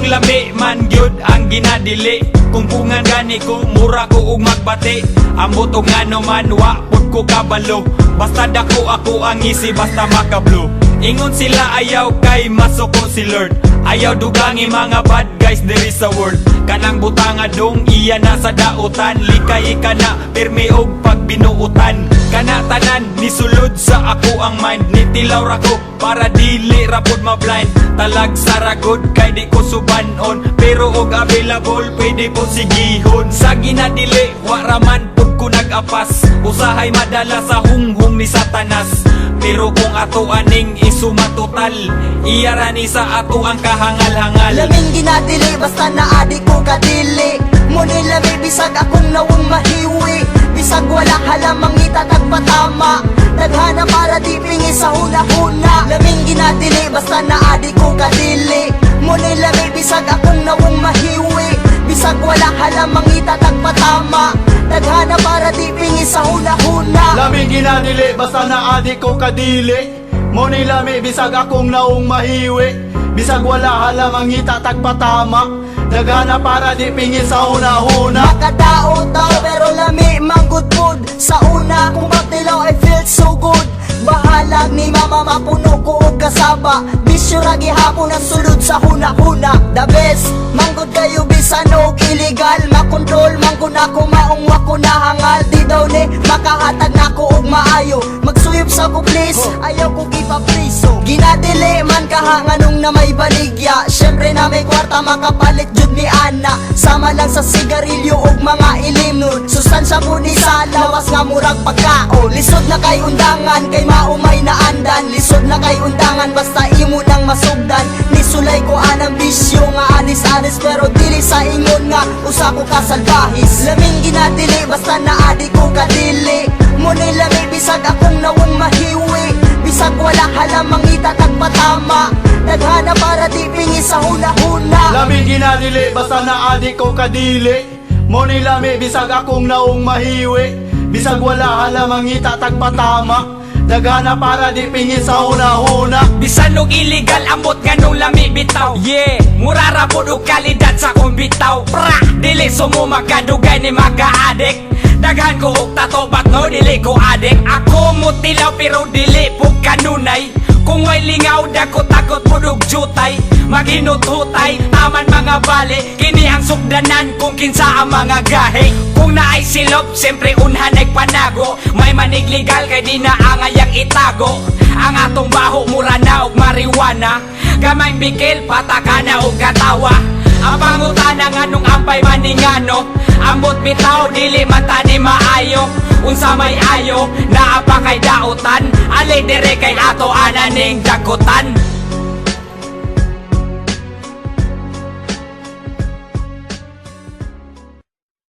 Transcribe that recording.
ganong lami man gyud ang ginadili. Kung pungan gani ko, mura ko ug magbati. Ambot og ngano man, wa pud ko kabalo. Basta dako ako ang isi, basta makablo. Ingon sila ayaw kay masuko si Lord. Ayaw dugangi mga bad guys diri sa world. Kanang butanga dong iya na sa dautan. Likay ka na, pirmi og pagbinuutan. Kana tanan, nisulod sa ako ang mind. Nitilaw ra ko, para dili ra pud ma-blind. Talag saragod, kay di ko subanon. Pero og available, pwede po sigihon. Sa ginadili, waraman pud ko nag-apas. Usahay madala sa hunghung ni Satanas. Pero kung ato aning isumatotal, iyarani sa ato ang kahangal-hangal. Laming ginadili, basta naadi ko kadili. Muni lami, bisag akong nawang mahiwi. Bisag wala halamang itatag patama. Naghana para di pingi sa huna-huna. Laming ginadili, basta naadi ko kadili. Muni lami, bisag akong nawang mahiwi. Bisag wala halamang itatag patama. Naghana para di pingi sa huna-huna. Lami ginadili, basta naadi ko kadili. Muni lami, bisag akong naong mahiwi. Bisag wala halamang itatag patama. Naghana para di pingi sa huna-huna. Makadao tao pero lami manggudpod. Sa una kung batilaw I feel so good. Bahalag ni mama mapuno ko og kasaba. Bisyo ra gihapon ang sulod sa huna-huna. The best, manggod kayo bisan og illegal. Makontrol manggod ako maong wako nahangal. Di daw ni makahatag nako og maayo. Magsuyop sa ko please, ayaw ko gipapriso. Ginadili man kahanganong na may baligya. Syempre na may kwarta makapalit jud ni Ana. Sama lang sa sigarilyo og mga ilim nun. Sustansya mo ni sa lawas nga murag pagkaon. Lisod na kay undangan kay maumay na andan. Lisod na kay undangan basta imo nang masugdan. Nisulay ko anang bisyo nga anis-anis pero dili sa ingon nga usa ko kasalbahis. Laming ginadili basta naadi ko kadili. Muni lami bisag akong nawang mahiwi. Bisag wala halamang itatag patama. Naghana para di pingi sa huna-huna. Lami ginadili, basta naadi ko kadili. Muni lami, bisag akong naong mahiwi. Bisag wala halamang itatag patama. Naghana para di pingi sa huna-huna. Bisan og illegal, ambot ganong lami bitaw. Yeah, murara po og kalidad sa kong bitaw. Pra, dili sumo makadugay ni maka-adik. Daghan ko og tato, but no, dili ko adik. Ako mutilaw pero dili po kanunay. Kung may lingaw, dako takot po og jutay. Maghinututay, taman mga bali. Kini ang sugdanan kung kinsa ang mga gahe. Kung naay silop, siyempre unhan ay panago. May manig legal kay di na angayang itago. Ang atong baho, mura na og marijuana. Gamay bikil, patakana og katawa. Ang pangutana nga nung ampay maningano. Ambot bitaw, dili mata ni maayo. Unsa may ayo, naapa kay dautan. Alay dire kay ato ananing dagutan.